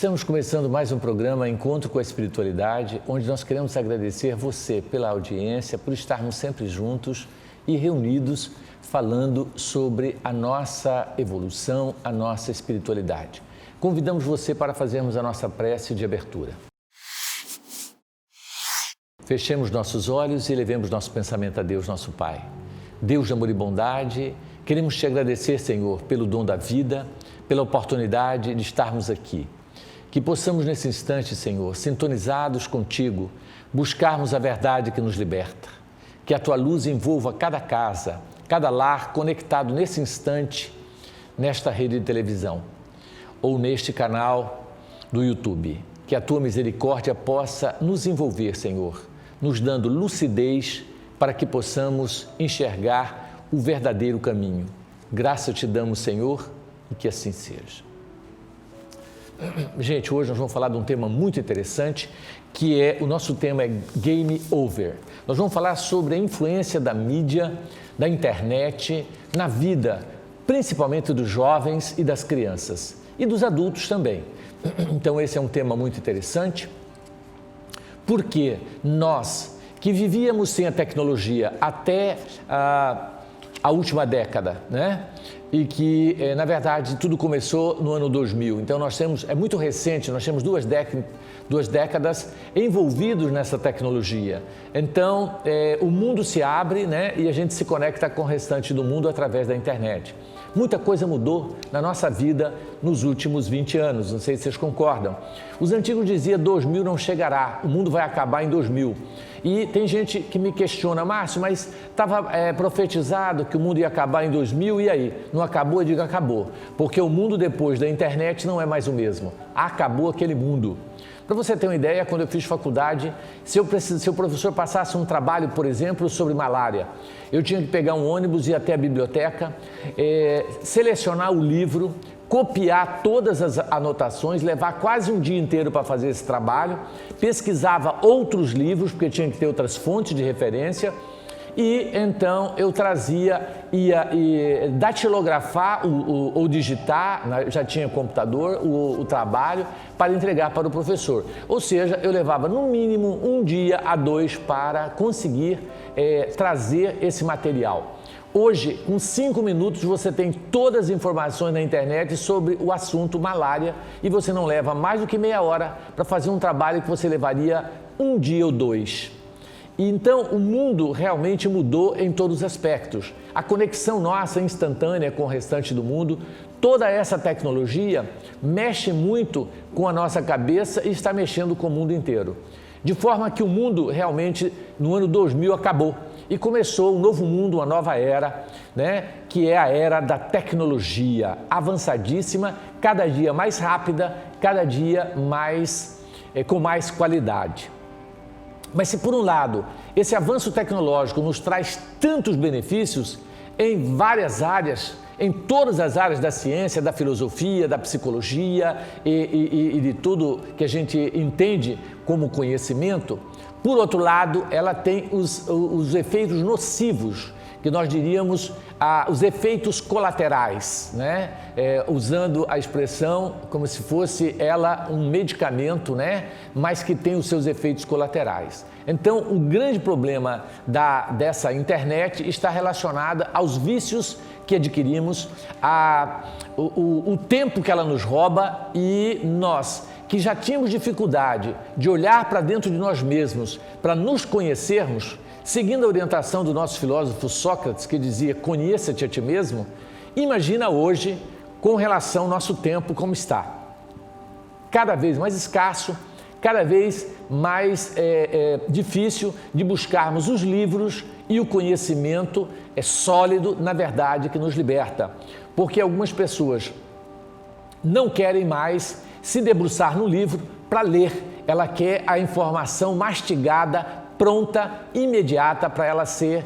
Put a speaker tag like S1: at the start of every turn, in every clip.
S1: Estamos começando mais um programa Encontro com a Espiritualidade, onde nós queremos agradecer você pela audiência, por estarmos sempre juntos e reunidos falando sobre a nossa evolução, a nossa espiritualidade. Convidamos você para fazermos a nossa prece de abertura. Fechemos nossos olhos e levemos nosso pensamento a Deus, nosso Pai. Deus de amor e bondade, queremos te agradecer, Senhor, pelo dom da vida, pela oportunidade de estarmos aqui. Que possamos nesse instante, Senhor, sintonizados contigo, buscarmos a verdade que nos liberta. Que a tua luz envolva cada casa, cada lar conectado nesse instante, nesta rede de televisão ou neste canal do YouTube. Que a tua misericórdia possa nos envolver, Senhor, nos dando lucidez para que possamos enxergar o verdadeiro caminho. Graça te damos, Senhor, e que assim seja. Gente, hoje nós vamos falar de um tema muito interessante, que o nosso tema é Game Over. Nós vamos falar sobre a influência da mídia, da internet, na vida, principalmente dos jovens e das crianças, e dos adultos também. Então esse é um tema muito interessante, porque nós, que vivíamos sem a tecnologia até a última década, né? E que, na verdade, tudo começou no ano 2000. Então, é muito recente, nós temos duas décadas envolvidos nessa tecnologia. Então, o mundo se abre, né? E a gente se conecta com o restante do mundo através da internet. Muita coisa mudou na nossa vida nos últimos 20 anos, não sei se vocês concordam. Os antigos diziam 2000 não chegará, o mundo vai acabar em 2000. E tem gente que me questiona, Márcio, mas estava profetizado que o mundo ia acabar em 2000 e aí? Não acabou? Eu digo acabou, porque o mundo depois da internet não é mais o mesmo. Acabou aquele mundo. Para você ter uma ideia, quando eu fiz faculdade, se o professor passasse um trabalho, por exemplo, sobre malária, eu tinha que pegar um ônibus, ir até a biblioteca, selecionar o livro, copiar todas as anotações, levar quase um dia inteiro para fazer esse trabalho, pesquisava outros livros, porque tinha que ter outras fontes de referência, e então eu ia datilografar ou digitar, já tinha computador, o trabalho para entregar para o professor. Ou seja, eu levava no mínimo um dia a dois para conseguir trazer esse material. Hoje, com 5 minutos, você tem todas as informações na internet sobre o assunto malária e você não leva mais do que meia hora para fazer um trabalho que você levaria um dia ou dois. Então, o mundo realmente mudou em todos os aspectos. A conexão nossa instantânea com o restante do mundo, toda essa tecnologia mexe muito com a nossa cabeça e está mexendo com o mundo inteiro. De forma que o mundo realmente, no ano 2000, acabou e começou um novo mundo, uma nova era, né? Que é a era da tecnologia avançadíssima, cada dia mais rápida, cada dia com mais qualidade. Mas se por um lado, esse avanço tecnológico nos traz tantos benefícios em várias áreas, em todas as áreas da ciência, da filosofia, da psicologia e de tudo que a gente entende como conhecimento, por outro lado, ela tem os efeitos nocivos, que nós diríamos os efeitos colaterais, né? Usando a expressão como se fosse ela um medicamento, né? Mas que tem os seus efeitos colaterais. Então, o grande problema dessa internet está relacionado aos vícios que adquirimos, o tempo que ela nos rouba e nós, que já tínhamos dificuldade de olhar para dentro de nós mesmos, para nos conhecermos, seguindo a orientação do nosso filósofo Sócrates, que dizia, conheça-te a ti mesmo, imagina hoje, com relação ao nosso tempo, como está. Cada vez mais escasso, cada vez mais difícil de buscarmos os livros e o conhecimento sólido, na verdade, que nos liberta. Porque algumas pessoas não querem mais se debruçar no livro para ler, ela quer a informação mastigada, pronta, imediata para ela ser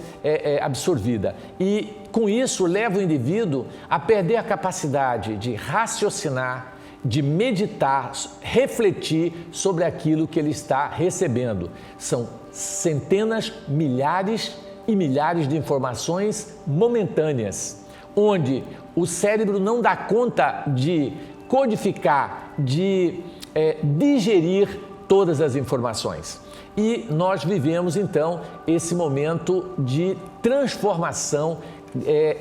S1: absorvida. E com isso leva o indivíduo a perder a capacidade de raciocinar, de meditar, refletir sobre aquilo que ele está recebendo. São centenas, milhares e milhares de informações momentâneas, onde o cérebro não dá conta de codificar, de digerir todas as informações. E nós vivemos, então, esse momento de transformação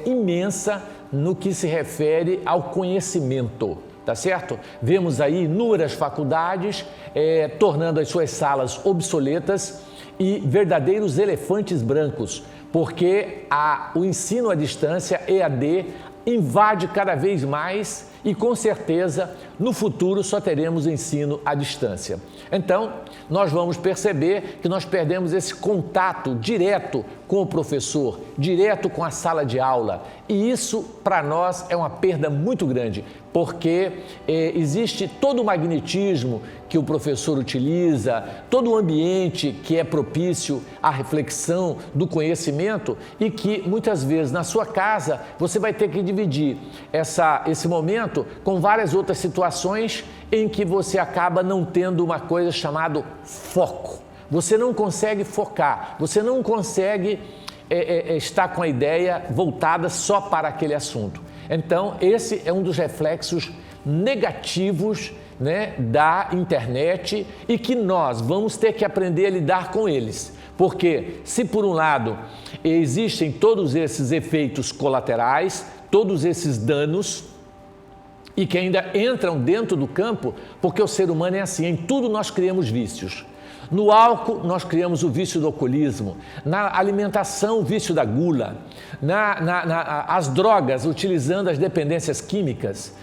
S1: imensa no que se refere ao conhecimento, tá certo? Vemos aí inúmeras faculdades tornando as suas salas obsoletas e verdadeiros elefantes brancos, porque o ensino à distância, EAD, invade cada vez mais e, com certeza, no futuro só teremos ensino à distância. Então, nós vamos perceber que nós perdemos esse contato direto com o professor, direto com a sala de aula. E isso, para nós, é uma perda muito grande, porque existe todo o magnetismo que o professor utiliza, todo o ambiente que é propício à reflexão do conhecimento e que, muitas vezes, na sua casa, você vai ter que dividir esse momento com várias outras situações em que você acaba não tendo uma coisa chamada foco. Você não consegue focar, você não consegue estar com a ideia voltada só para aquele assunto. Então, esse é um dos reflexos negativos, né, da internet e que nós vamos ter que aprender a lidar com eles. Porque se por um lado existem todos esses efeitos colaterais, todos esses danos, e que ainda entram dentro do campo, porque o ser humano é assim, em tudo nós criamos vícios. No álcool, nós criamos o vício do alcoolismo, na alimentação, o vício da gula, as drogas, utilizando as dependências químicas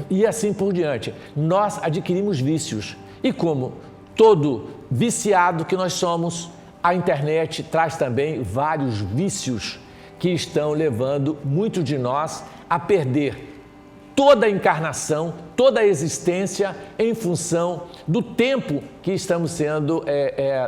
S1: e assim por diante. Nós adquirimos vícios e, como todo viciado que nós somos, a internet traz também vários vícios que estão levando muitos de nós a perder toda a encarnação, toda a existência em função do tempo que estamos sendo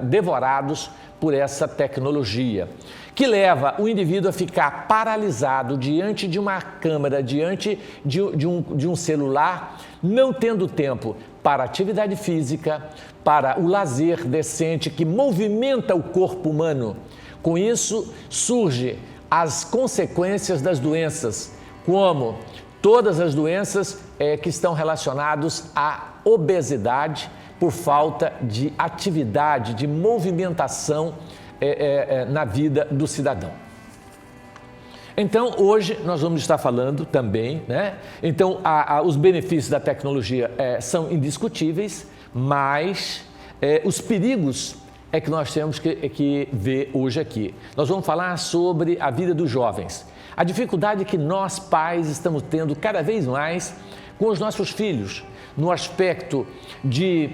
S1: devorados por essa tecnologia, que leva o indivíduo a ficar paralisado diante de uma câmera, diante de um celular, não tendo tempo para atividade física, para o lazer decente que movimenta o corpo humano. Com isso, surgem as consequências das doenças, como todas as doenças que estão relacionadas à obesidade por falta de atividade, de movimentação na vida do cidadão. Então, hoje nós vamos estar falando também, né? Então, os benefícios da tecnologia são indiscutíveis, mas os perigos é que nós temos que ver hoje aqui. Nós vamos falar sobre a vida dos jovens. A dificuldade que nós, pais, estamos tendo cada vez mais com os nossos filhos, no aspecto de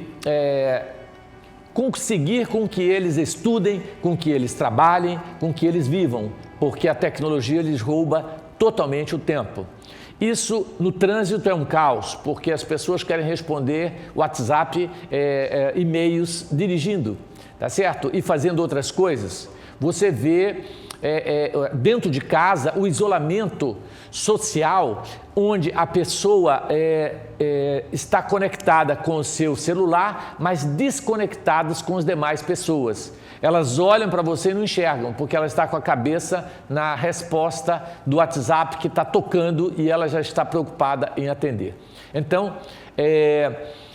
S1: conseguir com que eles estudem, com que eles trabalhem, com que eles vivam, porque a tecnologia lhes rouba totalmente o tempo. Isso no trânsito é um caos, porque as pessoas querem responder WhatsApp, e-mails dirigindo, tá certo? E fazendo outras coisas. Você vê dentro de casa o isolamento social, onde a pessoa está conectada com o seu celular, mas desconectadas com as demais pessoas. Elas olham para você e não enxergam, porque ela está com a cabeça na resposta do WhatsApp que está tocando e ela já está preocupada em atender. Então,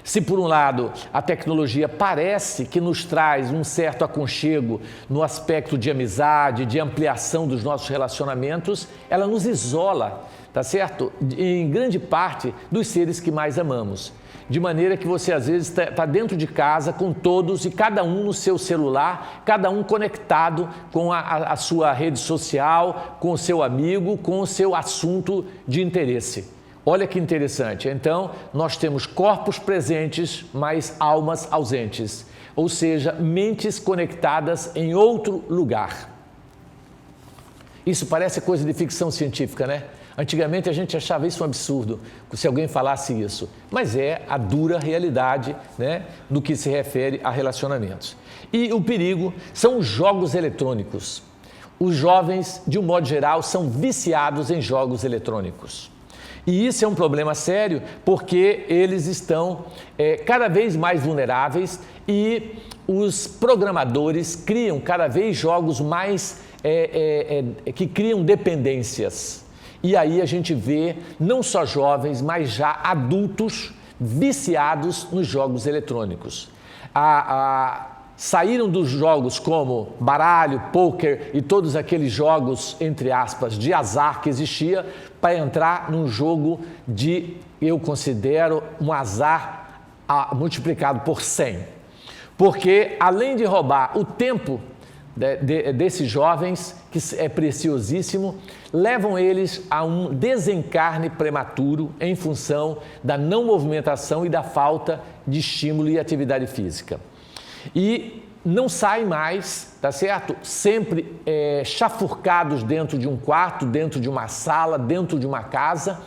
S1: se por um lado a tecnologia parece que nos traz um certo aconchego no aspecto de amizade, de ampliação dos nossos relacionamentos, ela nos isola, tá certo? Em grande parte dos seres que mais amamos. De maneira que você às vezes está dentro de casa com todos e cada um no seu celular, cada um conectado com a sua rede social, com o seu amigo, com o seu assunto de interesse. Olha que interessante. Então, nós temos corpos presentes, mas almas ausentes, ou seja, mentes conectadas em outro lugar. Isso parece coisa de ficção científica, né? Antigamente a gente achava isso um absurdo, se alguém falasse isso, mas é a dura realidade, né, no que se refere a relacionamentos. E o perigo são os jogos eletrônicos. Os jovens, de um modo geral, são viciados em jogos eletrônicos. E isso é um problema sério porque eles estão cada vez mais vulneráveis e os programadores criam cada vez jogos mais que criam dependências. E aí a gente vê não só jovens, mas já adultos viciados nos jogos eletrônicos. Saíram dos jogos como baralho, pôquer e todos aqueles jogos, entre aspas, de azar que existia, para entrar num jogo eu considero, um azar multiplicado por 100. Porque, além de roubar o tempo desses jovens, que é preciosíssimo, levam eles a um desencarne prematuro em função da não movimentação e da falta de estímulo e atividade física. E não saem mais, tá certo? Sempre chafurcados dentro de um quarto, dentro de uma sala, dentro de uma casa,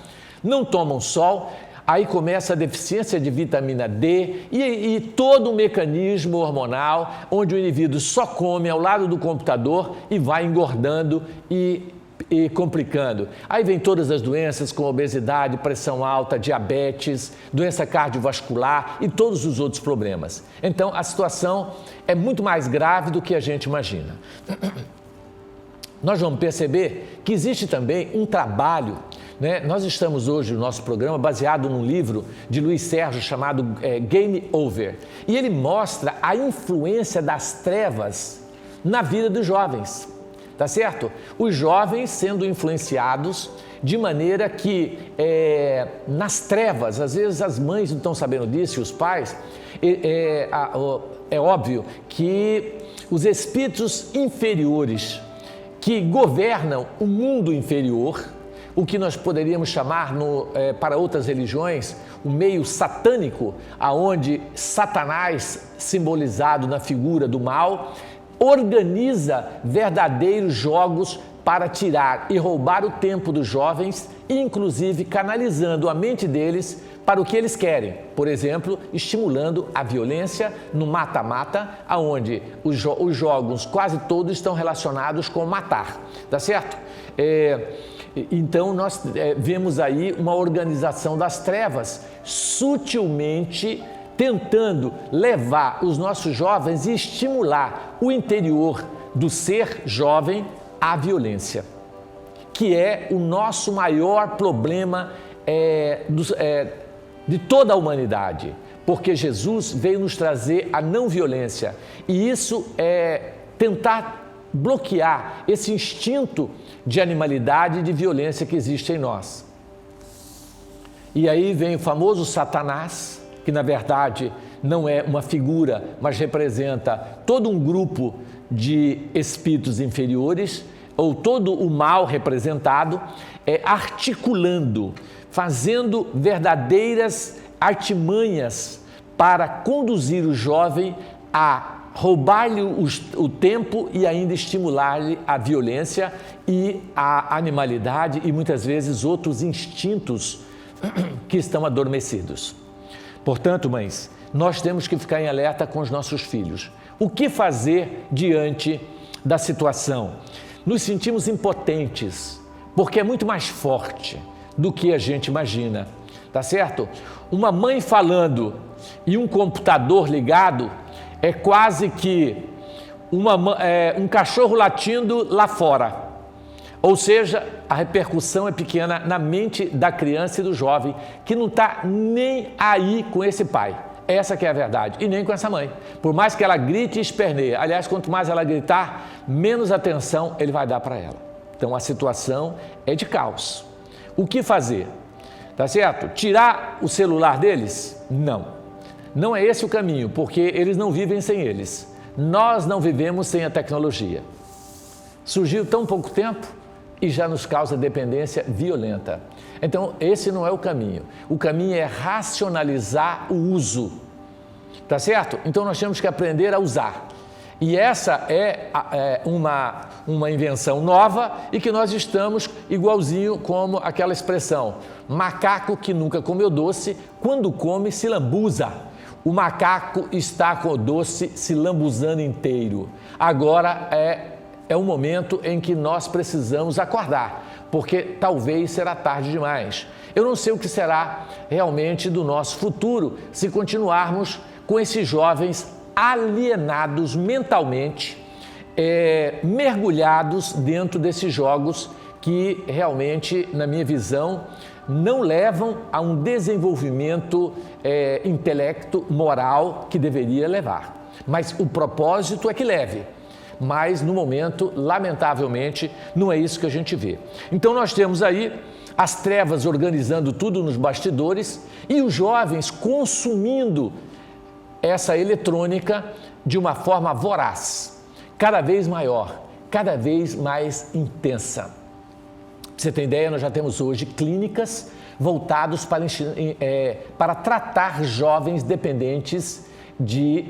S1: não tomam sol, aí começa a deficiência de vitamina D e todo um mecanismo hormonal onde o indivíduo só come ao lado do computador e vai engordando e complicando. Aí vem todas as doenças como obesidade, pressão alta, diabetes, doença cardiovascular e todos os outros problemas. Então, a situação é muito mais grave do que a gente imagina. Nós vamos perceber que existe também um trabalho, né? Nós estamos hoje no nosso programa baseado num livro de Luiz Sérgio chamado Game Over. E ele mostra a influência das trevas na vida dos jovens. Tá certo? Os jovens sendo influenciados de maneira que nas trevas, às vezes as mães não estão sabendo disso e os pais, é óbvio que os espíritos inferiores que governam o mundo inferior, o que nós poderíamos chamar para outras religiões, o meio satânico, aonde Satanás, simbolizado na figura do mal, organiza verdadeiros jogos para tirar e roubar o tempo dos jovens, inclusive canalizando a mente deles para o que eles querem. Por exemplo, estimulando a violência no mata-mata, aonde os jogos quase todos estão relacionados com matar, tá certo? Então, nós vemos aí uma organização das trevas sutilmente tentando levar os nossos jovens e estimular o interior do ser jovem à violência, que é o nosso maior problema de toda a humanidade, porque Jesus veio nos trazer a não violência e isso é tentar bloquear esse instinto de animalidade e de violência que existe em nós. E aí vem o famoso Satanás, que na verdade não é uma figura, mas representa todo um grupo de espíritos inferiores, ou todo o mal representado, articulando, fazendo verdadeiras artimanhas para conduzir o jovem a roubar-lhe o tempo e ainda estimular-lhe a violência e a animalidade e muitas vezes outros instintos que estão adormecidos. Portanto, mães, nós temos que ficar em alerta com os nossos filhos. O que fazer diante da situação? Nos sentimos impotentes, porque é muito mais forte do que a gente imagina, tá certo? Uma mãe falando e um computador ligado é quase que um cachorro latindo lá fora. Ou seja, a repercussão é pequena na mente da criança e do jovem, que não está nem aí com esse pai. Essa que é a verdade. E nem com essa mãe. Por mais que ela grite e esperneie. Aliás, quanto mais ela gritar, menos atenção ele vai dar para ela. Então, a situação é de caos. O que fazer? Tá certo? Tirar o celular deles? Não. Não é esse o caminho, porque eles não vivem sem eles. Nós não vivemos sem a tecnologia. Surgiu tão pouco tempo e já nos causa dependência violenta. Então, esse não é o caminho. O caminho é racionalizar o uso, tá certo? Então, nós temos que aprender a usar. E essa é uma invenção nova e que nós estamos igualzinho como aquela expressão, macaco que nunca comeu doce, quando come se lambuza. O macaco está com o doce se lambuzando inteiro. Agora é um momento em que nós precisamos acordar, porque talvez será tarde demais. Eu não sei o que será realmente do nosso futuro se continuarmos com esses jovens alienados mentalmente, mergulhados dentro desses jogos que realmente, na minha visão, não levam a um desenvolvimento intelecto, moral que deveria levar. Mas o propósito é que leve. Mas, no momento, lamentavelmente, não é isso que a gente vê. Então, nós temos aí as trevas organizando tudo nos bastidores e os jovens consumindo essa eletrônica de uma forma voraz, cada vez maior, cada vez mais intensa. Pra você ter ideia, nós já temos hoje clínicas voltadas para tratar jovens dependentes de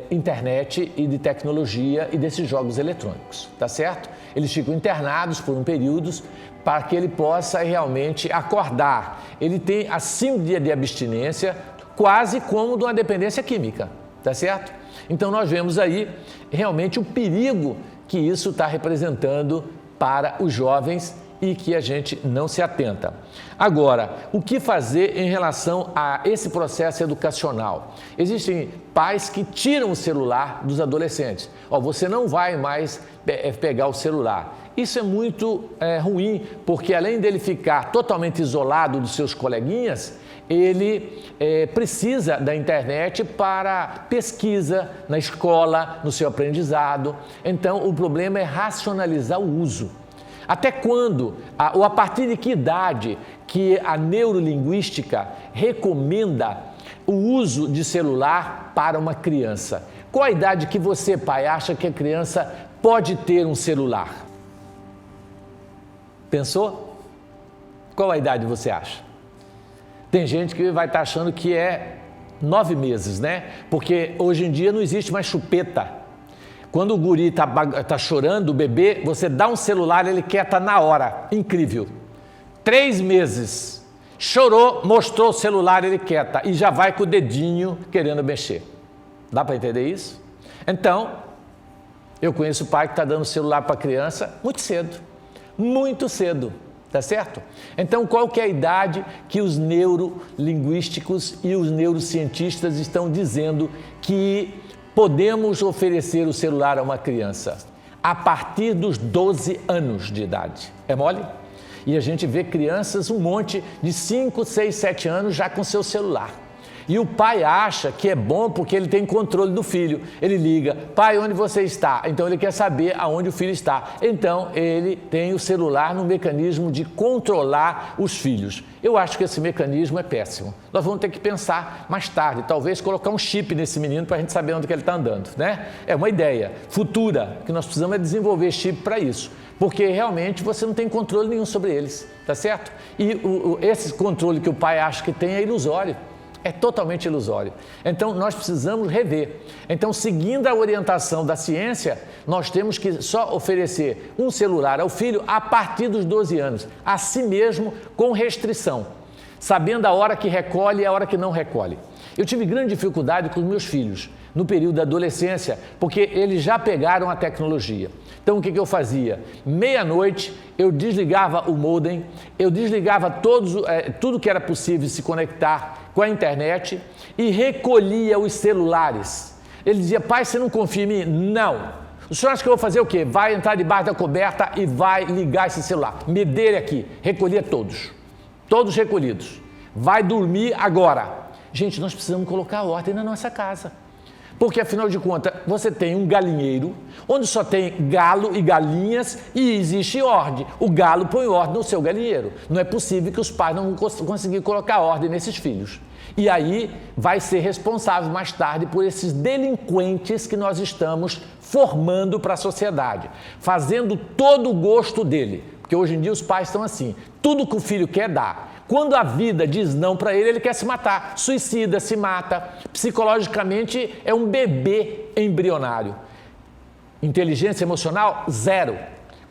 S1: internet e de tecnologia e desses jogos eletrônicos, tá certo? Eles ficam internados por um período para que ele possa realmente acordar. Ele tem a síndrome de abstinência quase como de uma dependência química, tá certo? Então nós vemos aí realmente o perigo que isso está representando para os jovens e que a gente não se atenta. Agora, o que fazer em relação a esse processo educacional? Existem pais que tiram o celular dos adolescentes. Você não vai mais pegar o celular. Isso é muito ruim, porque além dele ficar totalmente isolado dos seus coleguinhas, ele precisa da internet para pesquisa na escola, no seu aprendizado. Então, o problema é racionalizar o uso. Até quando, ou a partir de que idade que a neurolinguística recomenda o uso de celular para uma criança? Qual a idade que você, pai, acha que a criança pode ter um celular? Pensou? Qual a idade você acha? Tem gente que vai estar achando que é 9 meses, né? Porque hoje em dia não existe mais chupeta. Quando o guri tá chorando, o bebê, você dá um celular, ele quieta na hora. Incrível. 3 meses. Chorou, mostrou o celular, ele quieta. E já vai com o dedinho querendo mexer. Dá para entender isso? Então, eu conheço o pai que está dando celular para a criança muito cedo. Muito cedo. Tá certo? Então, qual que é a idade que os neurolinguísticos e os neurocientistas estão dizendo que podemos oferecer o celular a uma criança? A partir dos 12 anos de idade. É mole? E a gente vê crianças, um monte de 5, 6, 7 anos já com seu celular. E o pai acha que é bom porque ele tem controle do filho. Ele liga, pai, onde você está? Então ele quer saber aonde o filho está. Então ele tem o celular no mecanismo de controlar os filhos. Eu acho que esse mecanismo é péssimo. Nós vamos ter que pensar mais tarde, talvez colocar um chip nesse menino para a gente saber onde que ele está andando, né? É uma ideia futura, que nós precisamos é desenvolver chip para isso. Porque realmente você não tem controle nenhum sobre eles, tá certo? E esse controle que o pai acha que tem é ilusório. É totalmente ilusório. Então, nós precisamos rever. Então, seguindo a orientação da ciência, nós temos que só oferecer um celular ao filho a partir dos 12 anos, assim mesmo com restrição, sabendo a hora que recolhe e a hora que não recolhe. Eu tive grande dificuldade com os meus filhos no período da adolescência, porque eles já pegaram a tecnologia. Então, o que eu fazia? Meia-noite, eu desligava o modem, eu desligava tudo que era possível se conectar com a internet e recolhia os celulares. Ele dizia, pai, você não confia em mim? Não. O senhor acha que eu vou fazer o quê? Vai entrar debaixo da coberta e vai ligar esse celular. Me dê ele aqui. Recolhia todos recolhidos. Vai dormir agora. Gente, nós precisamos colocar ordem na nossa casa. Porque, afinal de contas, você tem um galinheiro, onde só tem galo e galinhas e existe ordem. O galo põe ordem no seu galinheiro. Não é possível que os pais não vão conseguir colocar ordem nesses filhos. E aí vai ser responsável mais tarde por esses delinquentes que nós estamos formando para a sociedade, fazendo todo o gosto dele. Porque hoje em dia os pais estão assim, tudo que o filho quer dar. Quando a vida diz não para ele, ele quer se matar, suicida, se mata. Psicologicamente é um bebê embrionário. Inteligência emocional, 0.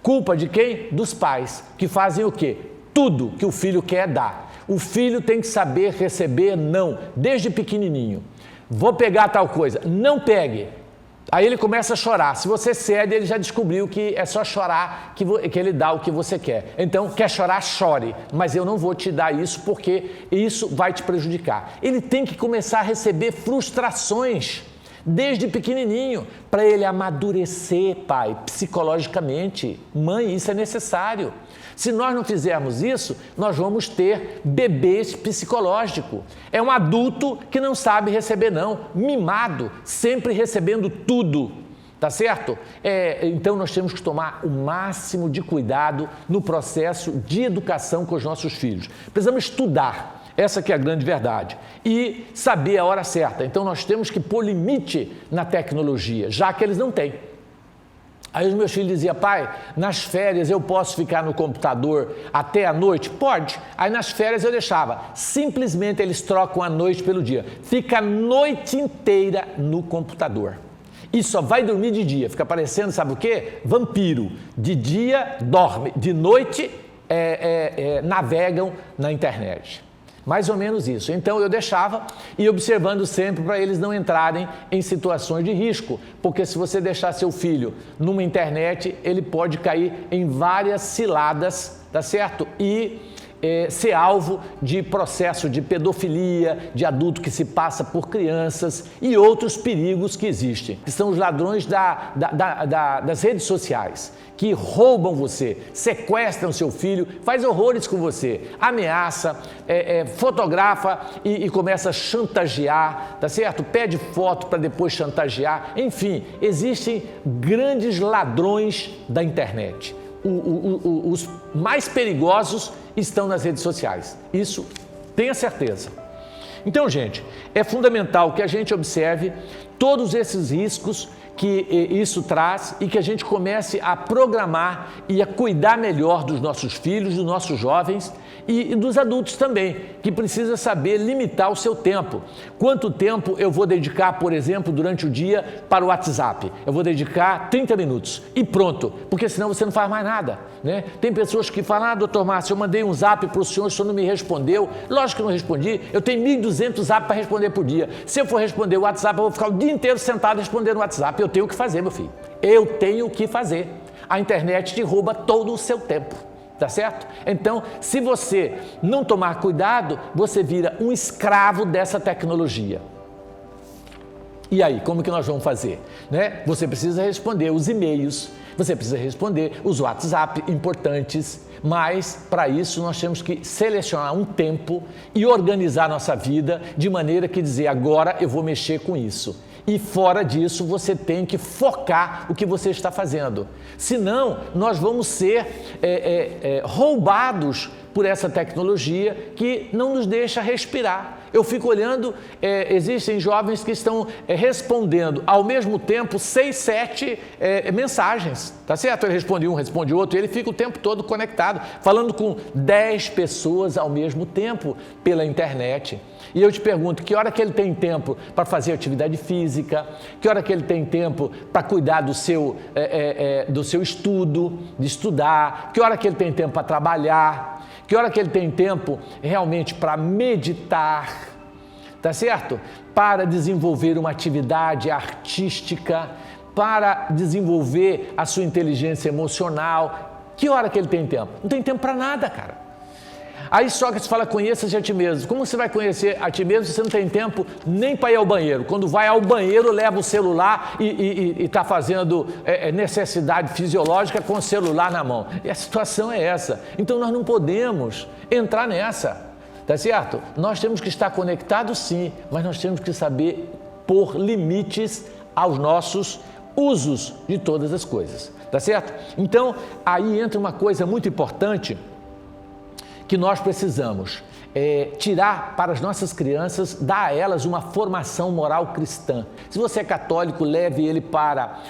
S1: Culpa de quem? Dos pais, que fazem o quê? Tudo que o filho quer dar. O filho tem que saber receber não, desde pequenininho. Vou pegar tal coisa, não pegue. Aí ele começa a chorar. Se você cede, ele já descobriu que é só chorar que ele dá o que você quer. Então, quer chorar, chore. Mas eu não vou te dar isso porque isso vai te prejudicar. Ele tem que começar a receber frustrações desde pequenininho para ele amadurecer, pai, psicologicamente. Mãe, isso é necessário. Se nós não fizermos isso, nós vamos ter bebês psicológico. É um adulto que não sabe receber não, mimado, sempre recebendo tudo, tá certo? Então nós temos que tomar o máximo de cuidado no processo de educação com os nossos filhos. Precisamos estudar, essa que é a grande verdade, e saber a hora certa. Então nós temos que pôr limite na tecnologia, já que eles não têm. Aí os meus filhos diziam, pai, nas férias eu posso ficar no computador até a noite? Pode. Aí nas férias eu deixava. Simplesmente eles trocam a noite pelo dia. Fica a noite inteira no computador. E só vai dormir de dia. Fica parecendo, sabe o quê? Vampiro. De dia dorme, de noite navegam na internet. Mais ou menos isso. Então eu deixava e observando sempre para eles não entrarem em situações de risco, porque se você deixar seu filho numa internet, ele pode cair em várias ciladas, tá certo? E ser alvo de processo de pedofilia, de adulto que se passa por crianças e outros perigos que existem, que são os ladrões das redes sociais, que roubam você, sequestram seu filho, faz horrores com você, ameaça, fotografa e começa a chantagear, tá certo? Pede foto para depois chantagear, enfim, existem grandes ladrões da internet. Os mais perigosos estão nas redes sociais, isso tenha certeza. Então, gente, é fundamental que a gente observe todos esses riscos que isso traz e que a gente comece a programar e a cuidar melhor dos nossos filhos, dos nossos jovens e dos adultos também, que precisa saber limitar o seu tempo. Quanto tempo eu vou dedicar, por exemplo, durante o dia para o WhatsApp? Eu vou dedicar 30 minutos e pronto, porque senão você não faz mais nada, né? Tem pessoas que falam, doutor Márcio, eu mandei um zap para o senhor não me respondeu. Lógico que não respondi, eu tenho 1.200 zap para responder por dia. Se eu for responder o WhatsApp, eu vou ficar o dia inteiro sentado respondendo o WhatsApp. Eu tenho o que fazer, meu filho. Eu tenho o que fazer. A internet te rouba todo o seu tempo. Tá certo? Então, se você não tomar cuidado, você vira um escravo dessa tecnologia. E aí, como que nós vamos fazer? Né? Você precisa responder os e-mails, você precisa responder os WhatsApp importantes, mas para isso nós temos que selecionar um tempo e organizar nossa vida de maneira que dizer, agora eu vou mexer com isso. E fora disso, você tem que focar o que você está fazendo. Senão, nós vamos ser roubados por essa tecnologia que não nos deixa respirar. Eu fico olhando, existem jovens que estão respondendo ao mesmo tempo 6, 7 mensagens, tá certo? Ele responde um, responde outro, e ele fica o tempo todo conectado, falando com 10 pessoas ao mesmo tempo pela internet. E eu te pergunto, que hora que ele tem tempo para fazer atividade física? Que hora que ele tem tempo para cuidar do seu estudo, de estudar? Que hora que ele tem tempo para trabalhar? Que hora que ele tem tempo realmente para meditar, tá certo? Para desenvolver uma atividade artística, para desenvolver a sua inteligência emocional. Que hora que ele tem tempo? Não tem tempo para nada, cara. Aí Sócrates fala, conheça-se a ti mesmo. Como você vai conhecer a ti mesmo se você não tem tempo nem para ir ao banheiro? Quando vai ao banheiro, leva o celular e está fazendo necessidade fisiológica com o celular na mão. E a situação é essa. Então nós não podemos entrar nessa, tá certo? Nós temos que estar conectados sim, mas nós temos que saber pôr limites aos nossos usos de todas as coisas, tá certo? Então aí entra uma coisa muito importante que nós precisamos tirar para as nossas crianças, dar a elas uma formação moral cristã. Se você é católico, leve ele para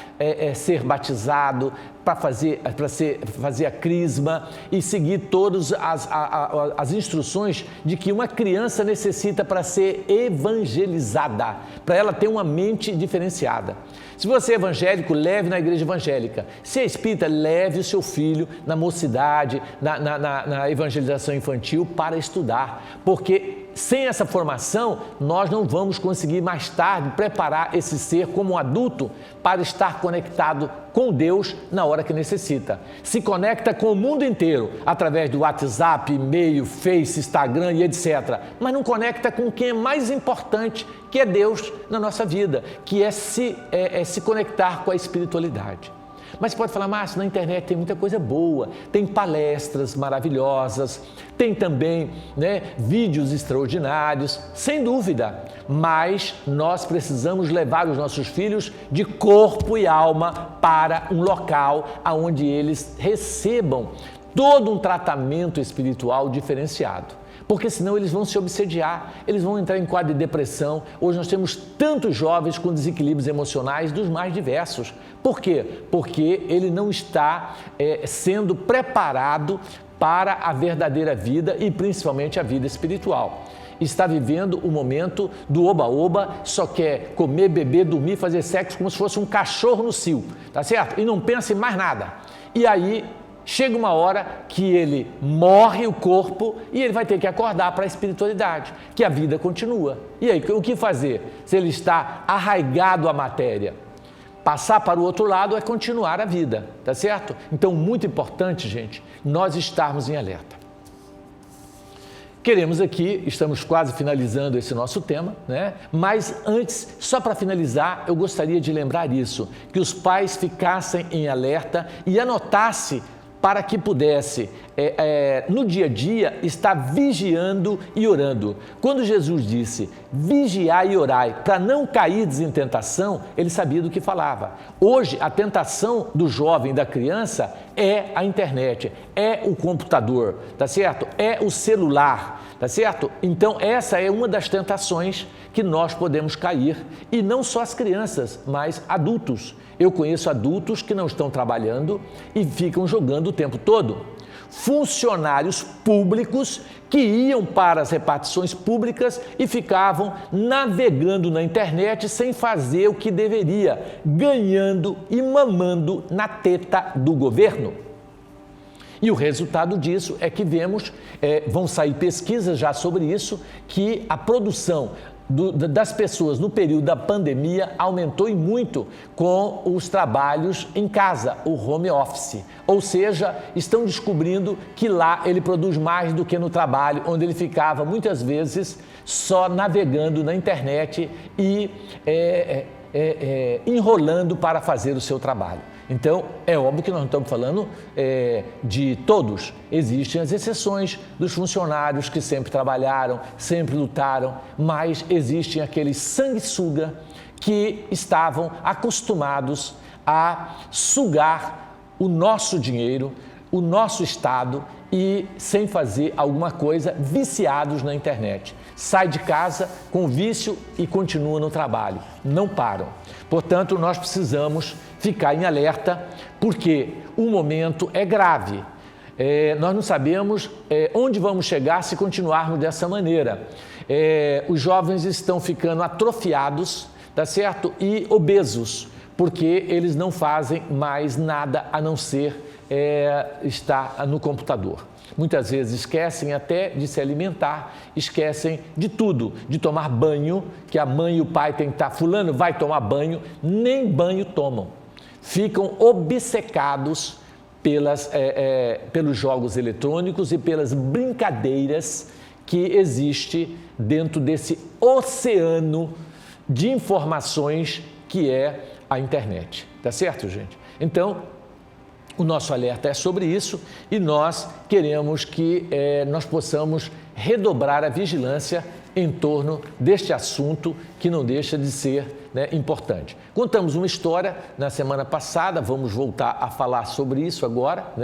S1: ser batizado, para fazer a crisma e seguir todas as instruções de que uma criança necessita para ser evangelizada, para ela ter uma mente diferenciada. Se você é evangélico, leve na igreja evangélica. Se é espírita, leve o seu filho na mocidade, na evangelização infantil para estudar, porque sem essa formação, nós não vamos conseguir mais tarde preparar esse ser como um adulto para estar conectado com Deus na hora que necessita. Se conecta com o mundo inteiro, através do WhatsApp, e-mail, Face, Instagram e etc. Mas não conecta com quem é mais importante, que é Deus na nossa vida, que é se conectar com a espiritualidade. Mas você pode falar, Márcio, na internet tem muita coisa boa, tem palestras maravilhosas, tem também, né, vídeos extraordinários, sem dúvida, mas nós precisamos levar os nossos filhos de corpo e alma para um local onde eles recebam todo um tratamento espiritual diferenciado. Porque senão eles vão se obsediar, eles vão entrar em quadro de depressão. Hoje nós temos tantos jovens com desequilíbrios emocionais dos mais diversos. Por quê? Porque ele não está sendo preparado para a verdadeira vida e principalmente a vida espiritual. Está vivendo o momento do oba-oba, só quer comer, beber, dormir, fazer sexo como se fosse um cachorro no cio, tá certo? E não pensa em mais nada. E aí chega uma hora que ele morre o corpo e ele vai ter que acordar para a espiritualidade, que a vida continua. E aí, o que fazer se ele está arraigado à matéria? Passar para o outro lado é continuar a vida, tá certo? Então, muito importante, gente, nós estarmos em alerta. Queremos aqui, estamos quase finalizando esse nosso tema, né? Mas antes, só para finalizar, eu gostaria de lembrar isso, que os pais ficassem em alerta e anotassem para que pudesse, no dia a dia, estar vigiando e orando. Quando Jesus disse, vigiai e orai, para não cair em tentação, ele sabia do que falava. Hoje, a tentação do jovem, da criança, é a internet, é o computador, tá certo? É o celular, tá certo? Então, essa é uma das tentações que nós podemos cair, e não só as crianças, mas adultos. Eu conheço adultos que não estão trabalhando e ficam jogando o tempo todo. Funcionários públicos que iam para as repartições públicas e ficavam navegando na internet sem fazer o que deveria, ganhando e mamando na teta do governo. E o resultado disso é que vemos, vão sair pesquisas já sobre isso, que a produção das pessoas no período da pandemia aumentou e muito com os trabalhos em casa, o home office. Ou seja, estão descobrindo que lá ele produz mais do que no trabalho, onde ele ficava muitas vezes só navegando na internet e enrolando para fazer o seu trabalho. Então, é óbvio que nós não estamos falando de todos. Existem as exceções dos funcionários que sempre trabalharam, sempre lutaram, mas existem aqueles sanguessuga que estavam acostumados a sugar o nosso dinheiro, o nosso Estado e sem fazer alguma coisa, viciados na internet. Sai de casa com vício e continua no trabalho, não param. Portanto, nós precisamos ficar em alerta, porque o momento é grave. Nós não sabemos onde vamos chegar se continuarmos dessa maneira. Os jovens estão ficando atrofiados, tá certo? E obesos, porque eles não fazem mais nada a não ser estar no computador. Muitas vezes esquecem até de se alimentar, esquecem de tudo, de tomar banho, que a mãe e o pai têm que estar, fulano vai tomar banho, nem banho tomam. Ficam obcecados pelos jogos eletrônicos e pelas brincadeiras que existe dentro desse oceano de informações que é a internet. Tá certo, gente? Então, o nosso alerta é sobre isso e nós queremos que nós possamos redobrar a vigilância em torno deste assunto que não deixa de ser importante. Contamos uma história na semana passada, vamos voltar a falar sobre isso agora,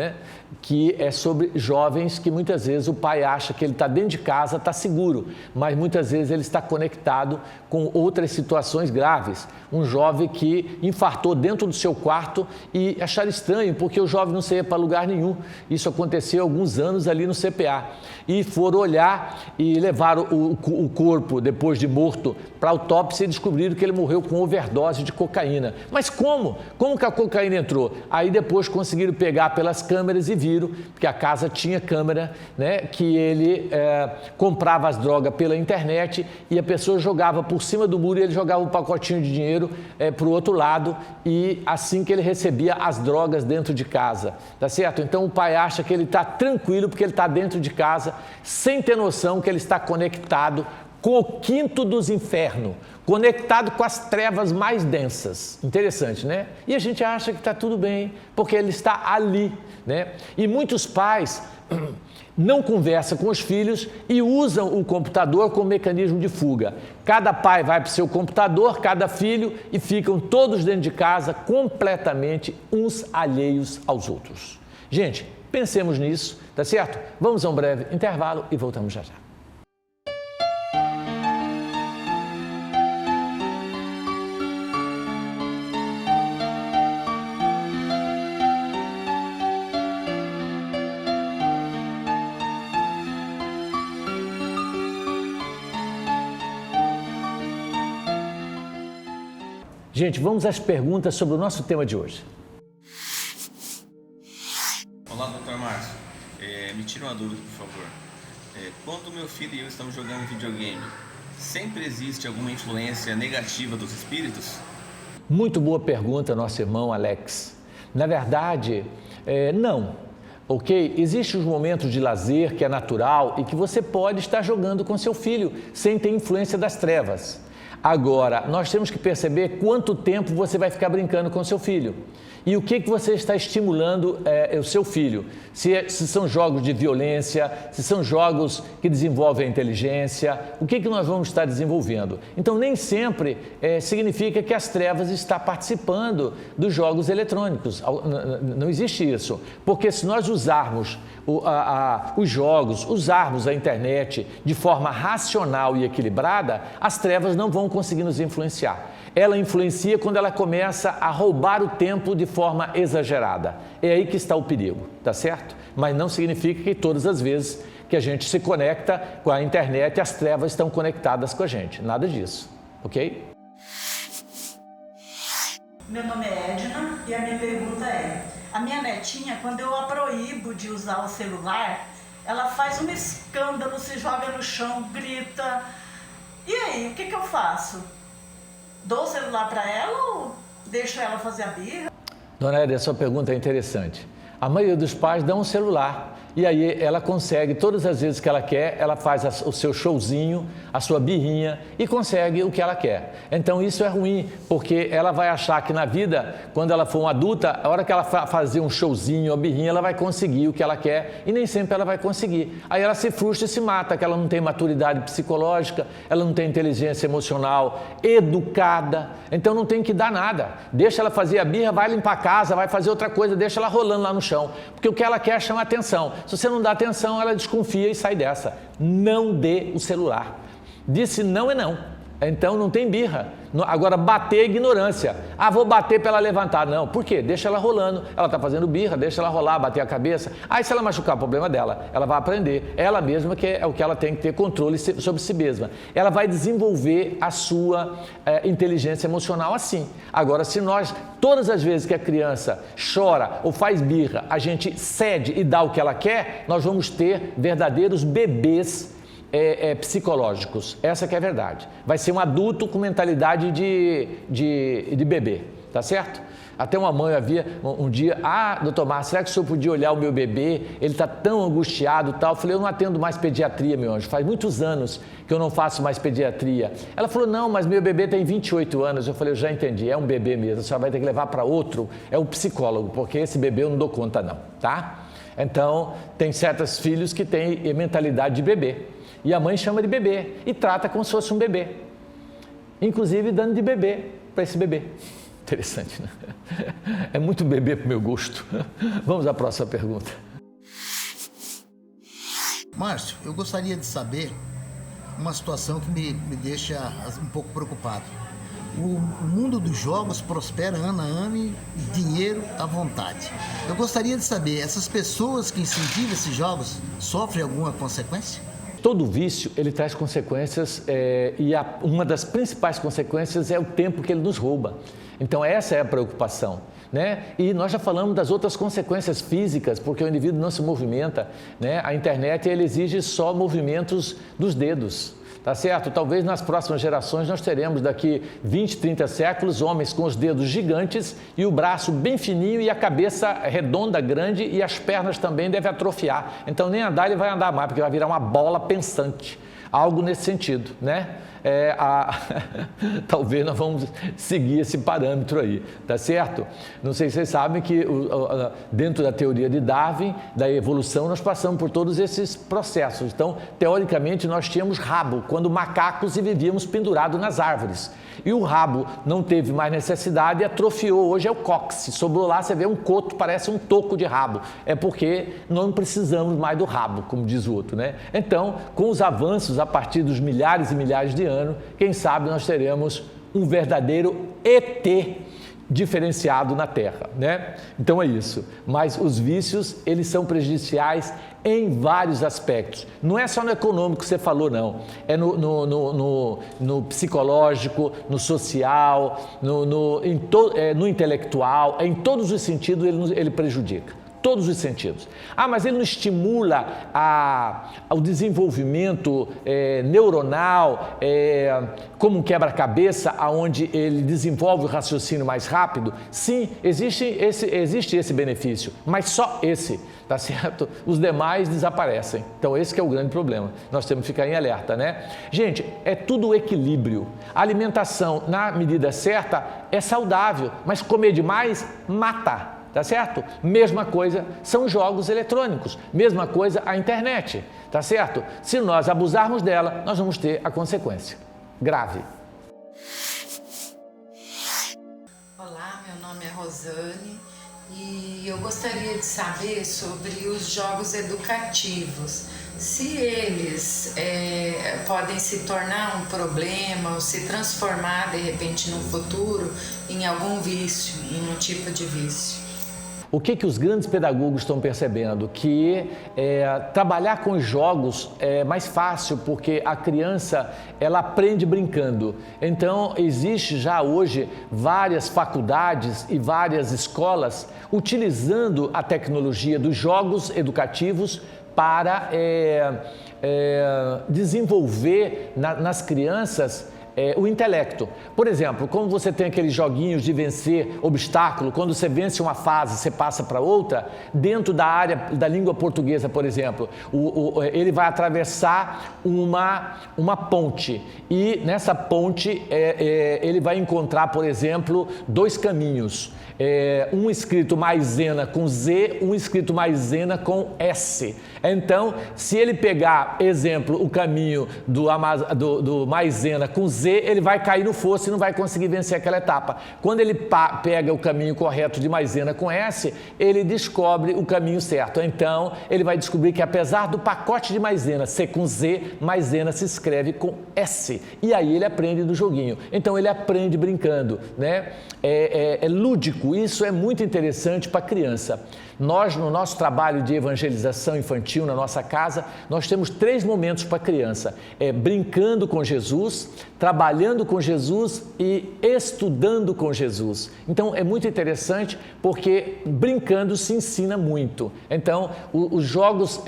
S1: que é sobre jovens que muitas vezes o pai acha que ele está dentro de casa, está seguro, mas muitas vezes ele está conectado com outras situações graves. Um jovem que infartou dentro do seu quarto e acharam estranho, porque o jovem não saía para lugar nenhum. Isso aconteceu há alguns anos ali no CPA. E foram olhar e levaram o corpo, depois de morto, para a autópsia e descobriram que ele morreu com overdose de cocaína. Mas como? Como que a cocaína entrou? Aí depois conseguiram pegar pelas câmeras e viram que a casa tinha câmera, que ele comprava as drogas pela internet e a pessoa jogava por cima do muro e ele jogava um pacotinho de dinheiro para o outro lado e assim que ele recebia as drogas dentro de casa, tá certo? Então o pai acha que ele está tranquilo porque ele está dentro de casa sem ter noção que ele está conectado com o quinto dos infernos, conectado com as trevas mais densas. Interessante, né? E a gente acha que está tudo bem, porque ele está ali, né? E muitos pais não conversam com os filhos e usam o computador como mecanismo de fuga. Cada pai vai para o seu computador, cada filho, e ficam todos dentro de casa completamente uns alheios aos outros. Gente, pensemos nisso, tá certo? Vamos a um breve intervalo e voltamos já já. Gente, vamos às perguntas sobre o nosso tema de hoje.
S2: Olá, Dr. Márcio. Me tira uma dúvida, por favor. Quando meu filho e eu estamos jogando videogame, sempre existe alguma influência negativa dos espíritos?
S1: Muito boa pergunta, nosso irmão Alex. Na verdade, não. Ok? Existem os momentos de lazer que é natural e que você pode estar jogando com seu filho sem ter influência das trevas. Agora, nós temos que perceber quanto tempo você vai ficar brincando com seu filho e o que você está estimulando o seu filho. Se são jogos de violência, se são jogos que desenvolvem a inteligência, o que nós vamos estar desenvolvendo. Então, nem sempre significa que as trevas estão participando dos jogos eletrônicos. Não existe isso, porque se nós usarmos os jogos, usarmos a internet de forma racional e equilibrada, as trevas não vão conseguir nos influenciar. Ela influencia quando ela começa a roubar o tempo de forma exagerada. É aí que está o perigo, tá certo? Mas não significa que todas as vezes que a gente se conecta com a internet, as trevas estão conectadas com a gente. Nada disso, ok?
S3: Meu nome é Edna e a minha pergunta é: a minha netinha, quando eu a proíbo de usar o celular, ela faz um escândalo, se joga no chão, grita. E aí, o que eu faço? Dou o celular para ela ou deixo ela fazer a birra?
S1: Dona Edna, sua pergunta é interessante. A maioria dos pais dão um celular e aí ela consegue, todas as vezes que ela quer, ela faz o seu showzinho, a sua birrinha e consegue o que ela quer. Então isso é ruim, porque ela vai achar que na vida, quando ela for uma adulta, a hora que ela fazer um showzinho, uma birrinha, ela vai conseguir o que ela quer e nem sempre ela vai conseguir. Aí ela se frustra e se mata, que ela não tem maturidade psicológica, ela não tem inteligência emocional educada, então não tem que dar nada. Deixa ela fazer a birra, vai limpar a casa, vai fazer outra coisa, deixa ela rolando lá no chão, porque o que ela quer chama atenção. Se você não dá atenção, ela desconfia e sai dessa. Não dê o celular. Disse não é não. Então não tem birra. Agora, bater é ignorância. Ah, vou bater para ela levantar. Não, por quê? Deixa ela rolando. Ela está fazendo birra, deixa ela rolar, bater a cabeça. Aí se ela machucar, o problema dela. Ela vai aprender. Ela mesma que é o que ela tem que ter controle sobre si mesma. Ela vai desenvolver a sua inteligência emocional assim. Agora, se nós, todas as vezes que a criança chora ou faz birra, a gente cede e dá o que ela quer, nós vamos ter verdadeiros bebês psicológicos. Essa que é a verdade. Vai ser um adulto com mentalidade de bebê, tá certo? Até uma mãe havia um dia, doutor Márcio, será que o senhor podia olhar o meu bebê? Ele está tão angustiado e tal. Eu falei, eu não atendo mais pediatria, meu anjo. Faz muitos anos que eu não faço mais pediatria. Ela falou, não, mas meu bebê tem 28 anos. Eu falei, eu já entendi, é um bebê mesmo. A senhora vai ter que levar para outro, é o psicólogo, porque esse bebê eu não dou conta não, tá? Então, tem certos filhos que têm mentalidade de bebê. E a mãe chama de bebê e trata como se fosse um bebê. Inclusive dando de bebê para esse bebê. Interessante, né? É muito bebê para o meu gosto. Vamos à próxima pergunta.
S4: Márcio, eu gostaria de saber uma situação que me deixa um pouco preocupado. O mundo dos jogos prospera ano a ano e dinheiro à vontade. Eu gostaria de saber, essas pessoas que incentivam esses jogos sofrem alguma consequência?
S1: Todo vício, ele traz consequências e uma das principais consequências é o tempo que ele nos rouba. Então, essa é a preocupação, né? E nós já falamos das outras consequências físicas, porque o indivíduo não se movimenta, né? A internet, ele exige só movimentos dos dedos. Tá certo? Talvez nas próximas gerações nós teremos daqui 20, 30 séculos homens com os dedos gigantes e o braço bem fininho e a cabeça redonda, grande e as pernas também devem atrofiar. Então nem andar ele vai andar mais, porque vai virar uma bola pensante. algo nesse sentido, né? Talvez nós vamos seguir esse parâmetro aí, tá certo? Não sei se vocês sabem que dentro da teoria de Darwin, da evolução, nós passamos por todos esses processos. Então, teoricamente, nós tínhamos rabo, quando macacos e vivíamos pendurados nas árvores. E o rabo não teve mais necessidade e atrofiou. Hoje é o cóccix. Sobrou lá, você vê um coto, parece um toco de rabo. É porque não precisamos mais do rabo, como diz o outro, né? Então, com os avanços a partir dos milhares e milhares de anos, quem sabe nós teremos um verdadeiro ET diferenciado na Terra, né? Então é isso. Mas os vícios, eles são prejudiciais em vários aspectos. Não é só no econômico que você falou, não. É no psicológico, no social, no intelectual, em todos os sentidos ele prejudica. Todos os sentidos. Mas ele não estimula o desenvolvimento neuronal, como um quebra-cabeça, onde ele desenvolve o raciocínio mais rápido? Sim, existe esse benefício, mas só esse, tá certo? Os demais desaparecem. Então esse que é o grande problema. Nós temos que ficar em alerta, né? Gente, é tudo equilíbrio. A alimentação, na medida certa, é saudável, mas comer demais mata. Tá certo? Mesma coisa são jogos eletrônicos, mesma coisa a internet, tá certo? Se nós abusarmos dela, nós vamos ter a consequência grave.
S5: Olá, meu nome é Rosane e eu gostaria de saber sobre os jogos educativos. Se eles podem se tornar um problema ou se transformar de repente no futuro em algum vício, em um tipo de vício.
S1: O que os grandes pedagogos estão percebendo? Que trabalhar com jogos é mais fácil, porque a criança ela aprende brincando. Então, existe já hoje várias faculdades e várias escolas utilizando a tecnologia dos jogos educativos para desenvolver nas crianças o intelecto. Por exemplo, como você tem aqueles joguinhos de vencer obstáculo, quando você vence uma fase, você passa para outra, dentro da área da língua portuguesa, por exemplo, ele vai atravessar uma ponte e nessa ponte ele vai encontrar, por exemplo, dois caminhos. Um escrito maisena com Z, um escrito maisena com S. Então, se ele pegar, exemplo, o caminho do maisena com Z, ele vai cair no fosso e não vai conseguir vencer aquela etapa. Quando ele pega o caminho correto de maisena com S, ele descobre o caminho certo. Então, ele vai descobrir que apesar do pacote de maisena ser com Z, maisena se escreve com S. E aí ele aprende do joguinho. Então, ele aprende brincando, né? É lúdico. Isso é muito interessante para a criança. Nós, no nosso trabalho de evangelização infantil, na nossa casa, nós temos 3 momentos para a criança. Brincando com Jesus, trabalhando com Jesus e estudando com Jesus. Então, é muito interessante porque brincando se ensina muito. Então, os jogos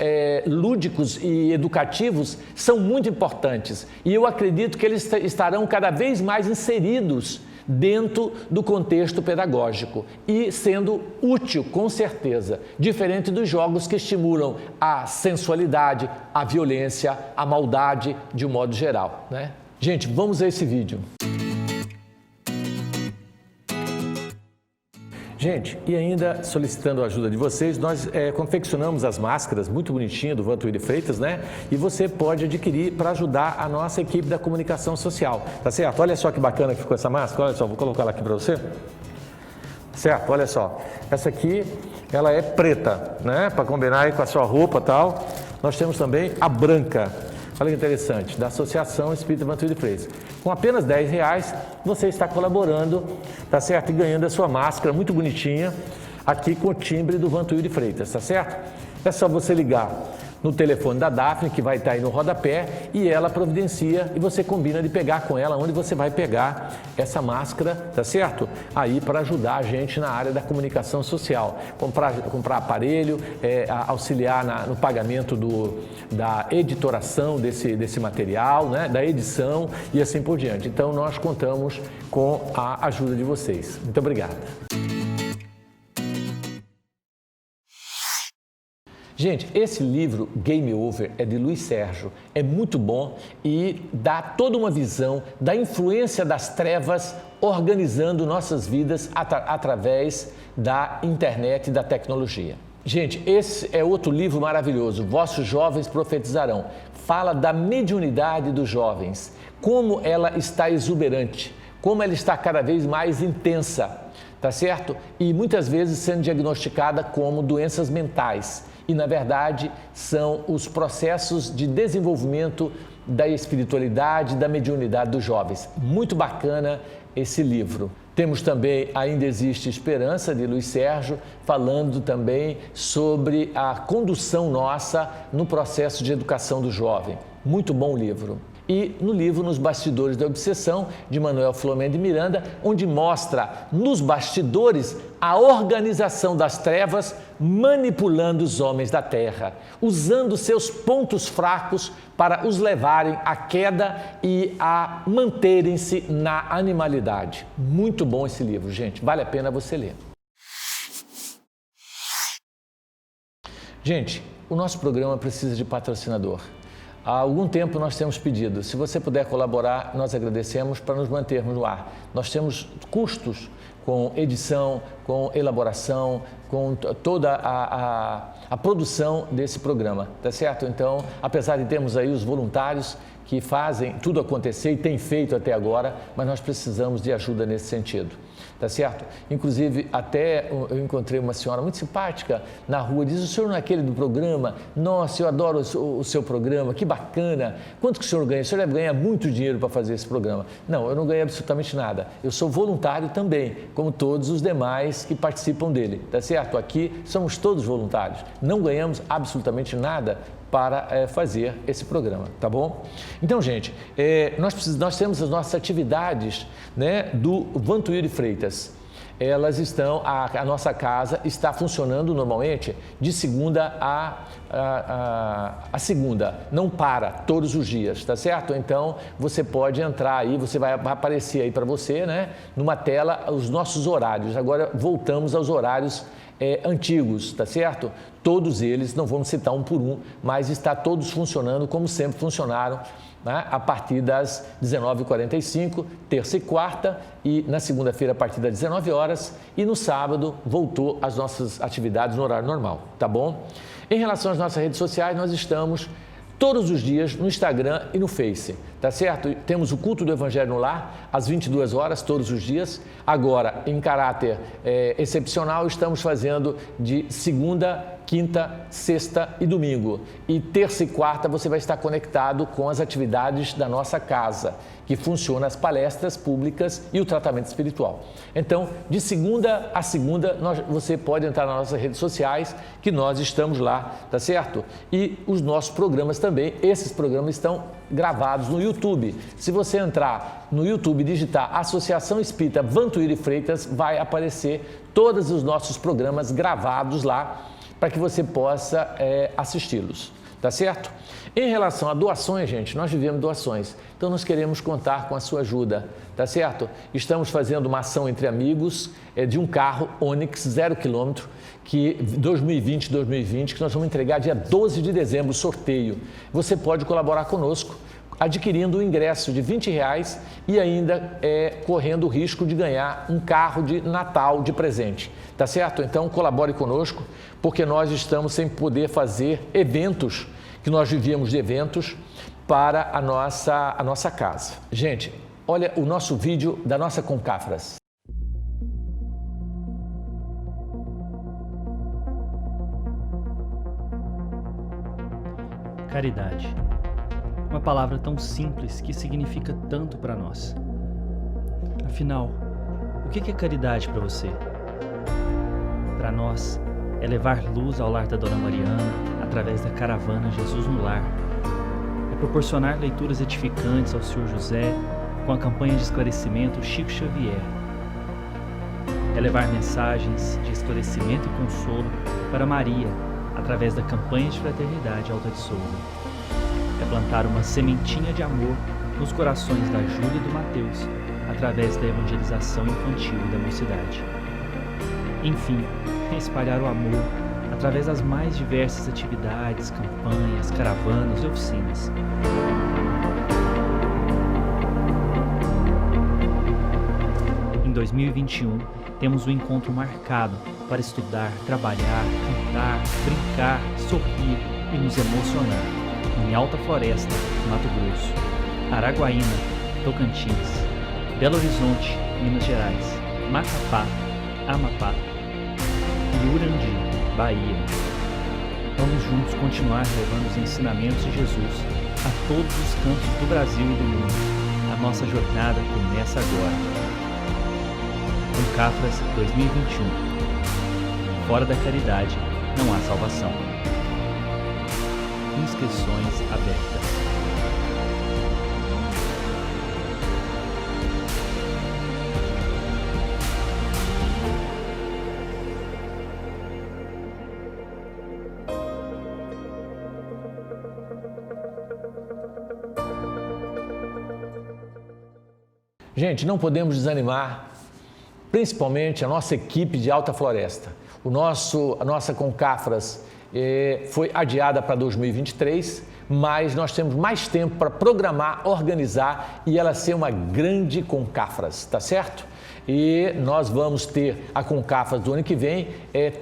S1: lúdicos e educativos são muito importantes. E eu acredito que eles estarão cada vez mais inseridos dentro do contexto pedagógico e sendo útil, com certeza, diferente dos jogos que estimulam a sensualidade, a violência, a maldade de um modo geral, né? Gente, vamos a esse vídeo. Gente, e ainda solicitando a ajuda de vocês, nós confeccionamos as máscaras muito bonitinhas do Vantuíri Freitas, né? E você pode adquirir para ajudar a nossa equipe da comunicação social, tá certo? Olha só que bacana que ficou essa máscara, olha só, vou colocar ela aqui para você. Certo? Olha só, essa aqui, ela é preta, né? Para combinar aí com a sua roupa e tal. Nós temos também a branca. Olha que interessante, da Associação Espírita Vantuíri Freitas. Com apenas R$10, você está colaborando, tá certo? E ganhando a sua máscara muito bonitinha, aqui com o timbre do Vantuíri Freitas, tá certo? É só você ligar no telefone da Daphne, que vai estar aí no rodapé, e ela providencia e você combina de pegar com ela onde você vai pegar essa máscara, tá certo? Aí para ajudar a gente na área da comunicação social, comprar aparelho, auxiliar no pagamento da editoração desse material, né? Da edição e assim por diante. Então nós contamos com a ajuda de vocês. Muito obrigado. Gente, esse livro, Game Over, é de Luiz Sérgio, é muito bom e dá toda uma visão da influência das trevas organizando nossas vidas através da internet e da tecnologia. Gente, esse é outro livro maravilhoso, Vossos Jovens Profetizarão. Fala da mediunidade dos jovens, como ela está exuberante, como ela está cada vez mais intensa, tá certo? E muitas vezes sendo diagnosticada como doenças mentais. E, na verdade, são os processos de desenvolvimento da espiritualidade, da mediunidade dos jovens. Muito bacana esse livro. Temos também Ainda Existe Esperança, de Luiz Sérgio, falando também sobre a condução nossa no processo de educação do jovem. Muito bom livro. E no livro Nos Bastidores da Obsessão, de Manuel Filomeno de Miranda, onde mostra nos bastidores a organização das trevas manipulando os homens da terra, usando seus pontos fracos para os levarem à queda e a manterem-se na animalidade. Muito bom esse livro, gente, vale a pena você ler. Gente, o nosso programa precisa de patrocinador. Há algum tempo nós temos pedido, se você puder colaborar, nós agradecemos para nos mantermos no ar. Nós temos custos com edição, com elaboração, com toda a produção desse programa, tá certo? Então, apesar de termos aí os voluntários que fazem tudo acontecer e têm feito até agora, mas nós precisamos de ajuda nesse sentido. Tá certo? Inclusive, até eu encontrei uma senhora muito simpática na rua, diz: o senhor não é aquele do programa? Nossa, eu adoro o seu programa, que bacana. Quanto que o senhor ganha? O senhor deve ganhar muito dinheiro para fazer esse programa. Não, eu não ganhei absolutamente nada. Eu sou voluntário também, como todos os demais que participam dele, tá certo? Aqui somos todos voluntários, não ganhamos absolutamente nada para fazer esse programa, tá bom? Então, gente, nós temos as nossas atividades, né, do Vantuíri Freitas. Elas estão, a nossa casa está funcionando normalmente de segunda a segunda, não para todos os dias, tá certo? Então, você pode entrar aí, vai aparecer aí para você, né, numa tela, os nossos horários. Agora, voltamos aos horários antigos, tá certo? Todos eles, não vamos citar um por um, mas está todos funcionando como sempre funcionaram, né? A partir das 19h45, terça e quarta, e na segunda-feira a partir das 19 horas, e no sábado voltou às nossas atividades no horário normal, tá bom? Em relação às nossas redes sociais, nós estamos todos os dias no Instagram e no Face, tá certo? Temos o Culto do Evangelho no Lar, às 22 horas, todos os dias. Agora, em caráter excepcional, estamos fazendo de segunda, quinta, sexta e domingo. E terça e quarta você vai estar conectado com as atividades da nossa casa, que funciona as palestras públicas e o tratamento espiritual. Então, de segunda a segunda, você pode entrar nas nossas redes sociais, que nós estamos lá, tá certo? E os nossos programas também, esses programas estão gravados no YouTube. Se você entrar no YouTube e digitar Associação Espírita Vantuíri Freitas, vai aparecer todos os nossos programas gravados lá, para que você possa assisti-los, tá certo? Em relação a doações, gente, nós vivemos doações, então nós queremos contar com a sua ajuda, tá certo? Estamos fazendo uma ação entre amigos de um carro Onix 0 km, que 2020, que nós vamos entregar dia 12 de dezembro, sorteio. Você pode colaborar conosco, adquirindo o ingresso de R$20 e ainda correndo o risco de ganhar um carro de Natal de presente, tá certo? Então colabore conosco, porque nós estamos sem poder fazer eventos, que nós vivíamos de eventos, para a nossa casa. Gente, olha o nosso vídeo da nossa Concafras.
S6: Caridade. Uma palavra tão simples que significa tanto para nós. Afinal, o que é caridade para você? Para nós, é levar luz ao lar da Dona Mariana através da caravana Jesus no Lar. É proporcionar leituras edificantes ao Senhor José com a campanha de esclarecimento Chico Xavier. É levar mensagens de esclarecimento e consolo para Maria através da campanha de fraternidade Alta de Souza. É plantar uma sementinha de amor nos corações da Júlia e do Mateus, através da evangelização infantil e da mocidade. Enfim, é espalhar o amor através das mais diversas atividades, campanhas, caravanas e oficinas. Em 2021, temos um encontro marcado para estudar, trabalhar, cantar, brincar, sorrir e nos emocionar em Alta Floresta, Mato Grosso, Araguaína, Tocantins, Belo Horizonte, Minas Gerais, Macapá, Amapá e Urandi, Bahia. Vamos juntos continuar levando os ensinamentos de Jesus a todos os cantos do Brasil e do mundo. A nossa jornada começa agora. Concafras 2021. Fora da caridade não há salvação. Inscrições abertas.
S1: Gente, não podemos desanimar, principalmente a nossa equipe de Alta Floresta. A nossa Concafras foi adiada para 2023, mas nós temos mais tempo para programar, organizar e ela ser uma grande Concafras, tá certo? E nós vamos ter a Concafras do ano que vem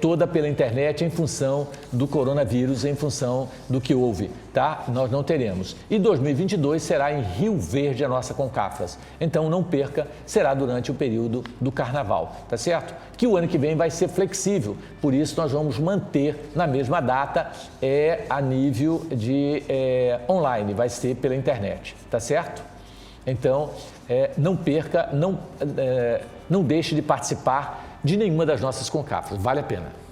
S1: toda pela internet em função do coronavírus, em função do que houve, tá? Nós não teremos. E 2022 será em Rio Verde a nossa Concafras. Então não perca, será durante o período do Carnaval, tá certo? Que o ano que vem vai ser flexível, por isso nós vamos manter na mesma data a nível de online, vai ser pela internet, tá certo? Então, não perca, não deixe de participar de nenhuma das nossas Concafras, vale a pena.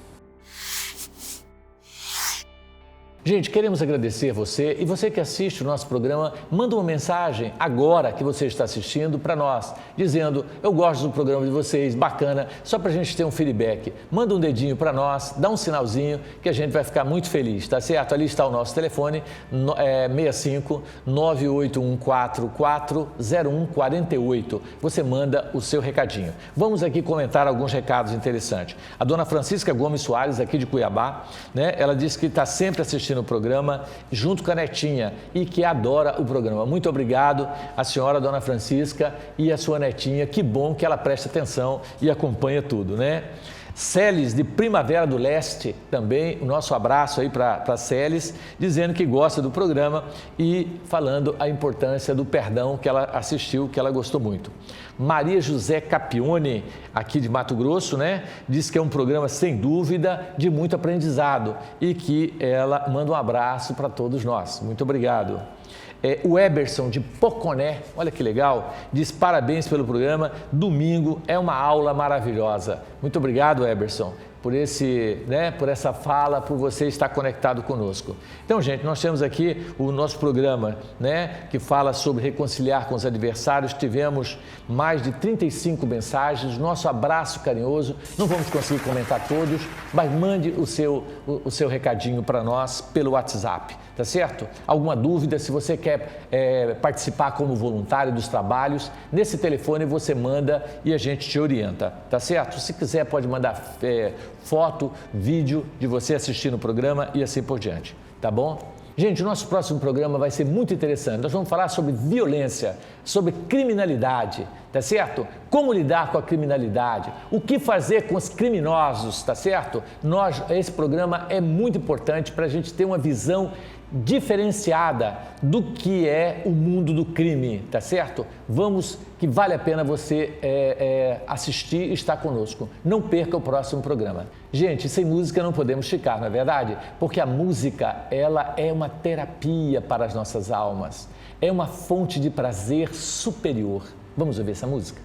S1: Gente, queremos agradecer você e você que assiste o nosso programa, manda uma mensagem agora que você está assistindo para nós, dizendo, eu gosto do programa de vocês, bacana, só para a gente ter um feedback. Manda um dedinho para nós, dá um sinalzinho que a gente vai ficar muito feliz, tá certo? Ali está o nosso telefone, 65 9814440148. Você manda o seu recadinho. Vamos aqui comentar alguns recados interessantes. A dona Francisca Gomes Soares, aqui de Cuiabá, né? Ela disse que está sempre assistindo o programa junto com a netinha e que adora o programa. Muito obrigado à senhora Dona Francisca e à sua netinha, que bom que ela presta atenção e acompanha tudo, né? Celes de Primavera do Leste, também o nosso abraço aí para Celes, dizendo que gosta do programa e falando a importância do perdão que ela assistiu, que ela gostou muito. Maria José Capione, aqui de Mato Grosso, né, diz que é um programa sem dúvida de muito aprendizado e que ela manda um abraço para todos nós. Muito obrigado. O Eberson de Poconé, olha que legal, diz parabéns pelo programa, domingo é uma aula maravilhosa. Muito obrigado, Eberson, por essa fala, por você estar conectado conosco. Então, gente, nós temos aqui o nosso programa, né, que fala sobre reconciliar com os adversários. Tivemos mais de 35 mensagens, nosso abraço carinhoso. Não vamos conseguir comentar todos, mas mande o seu recadinho para nós pelo WhatsApp, tá certo? Alguma dúvida, se você quer participar como voluntário dos trabalhos, nesse telefone você manda e a gente te orienta, tá certo? Se quiser, pode mandar foto, vídeo de você assistindo o programa e assim por diante, tá bom? Gente, o nosso próximo programa vai ser muito interessante. Nós vamos falar sobre violência, sobre criminalidade, tá certo? Como lidar com a criminalidade, o que fazer com os criminosos, tá certo? Esse programa é muito importante para a gente ter uma visão diferenciada do que é o mundo do crime, tá certo? Que vale a pena você assistir e estar conosco. Não perca o próximo programa. Gente, sem música não podemos ficar, não é verdade? Porque a música, ela é uma terapia para as nossas almas. É uma fonte de prazer superior. Vamos ouvir essa música?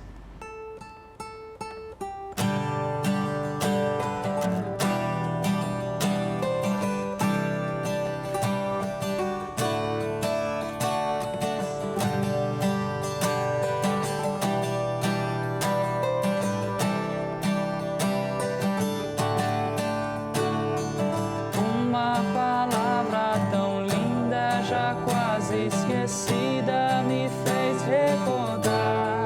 S7: Esquecida me fez recordar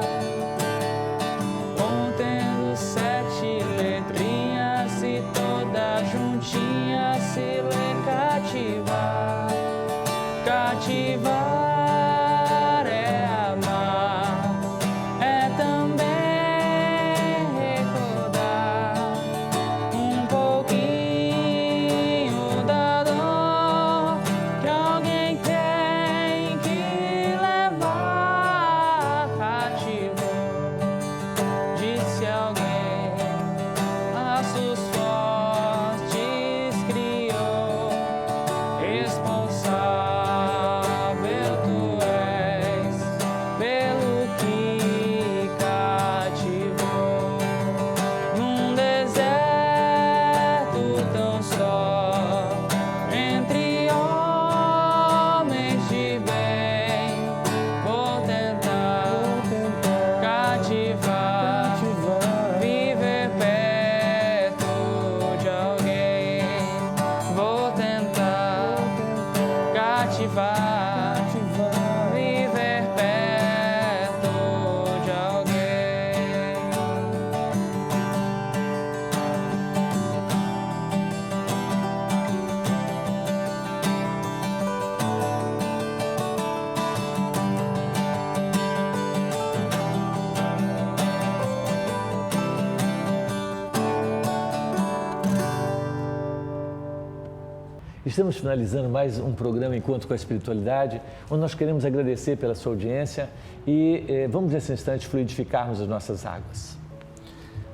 S1: Estamos finalizando mais um programa Encontro com a Espiritualidade, onde nós queremos agradecer pela sua audiência e vamos nesse instante fluidificarmos as nossas águas.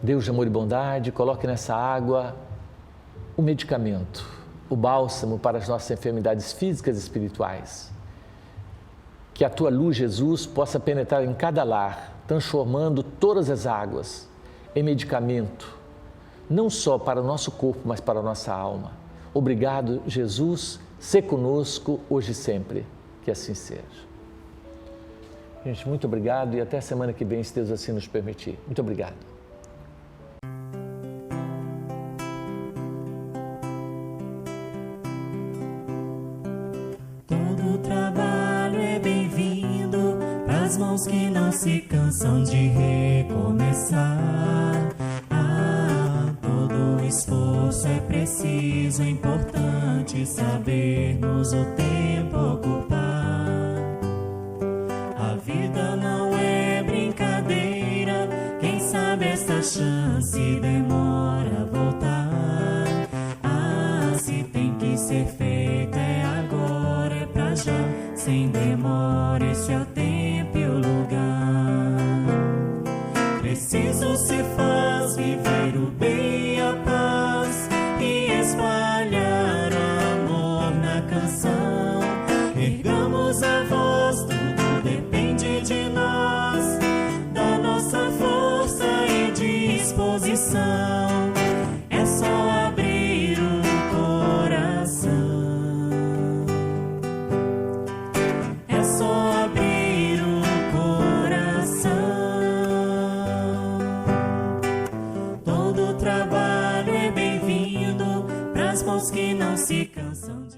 S1: Deus de amor e bondade, coloque nessa água o medicamento, o bálsamo para as nossas enfermidades físicas e espirituais. Que a tua luz, Jesus, possa penetrar em cada lar, transformando todas as águas em medicamento, não só para o nosso corpo, mas para a nossa alma. Obrigado, Jesus, sê conosco hoje e sempre, que assim seja. Gente, muito obrigado e até a semana que vem, se Deus assim nos permitir. Muito obrigado.
S7: Todo trabalho é bem-vindo pras mãos que não se cansam de recomeçar. Todo esforço é preciso, é importante sabermos o tempo ocupar. A vida não é brincadeira, quem sabe essa chance demora a voltar. Se tem que ser feito é agora, é pra já, sem demora, este é o tempo e o lugar. Preciso se faz viver o bem e a paz e espalhar amor na canção. Ergamos a voz, tudo depende de nós, da nossa força e disposição. É só abrir o coração. É só abrir o coração. Todo trabalho é bem-vindo pras mãos que não se cansam de